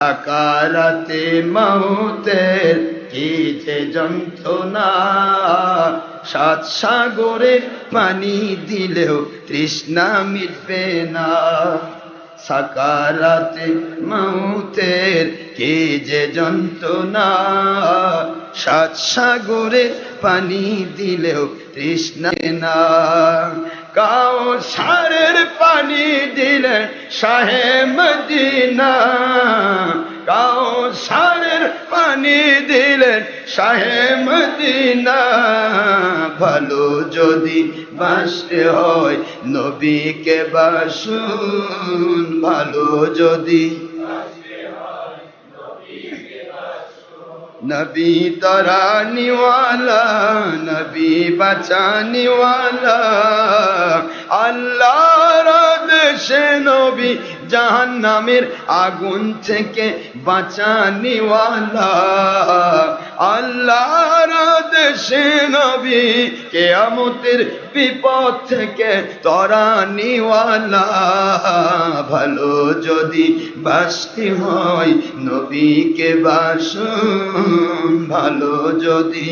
সাকারাতে মাউতের কি যে যন্ত্রণা, সাত সাগরে পানি দিলেও তৃষ্ণা মিটবে না। সাকারাতে মাউতের কি যে যন্ত্রণা, সাত সাগরে পানি দিলেও তৃষ্ণা না। কাউসারের পানি দিলেন শাহে মদিনা, কাউসারের পানি দিলেন শাহে মদিনা। ভালো যদি বাসতে হয় নবীকে বাসুন, ভালো যদি নবী তরানিওয়ালা, নবী বাঁচানিওয়ালা। আল্লাহর আদেশে নবী জাহান্নামের আগুন থেকে বাঁচানিওয়ালা। আল্লাহর আদেশে নবী কিয়ামতের বিপদ থেকে তরানিওয়ালা। ভালো যদি বাসতে হয় নবীকে বাসুন, ভালো যদি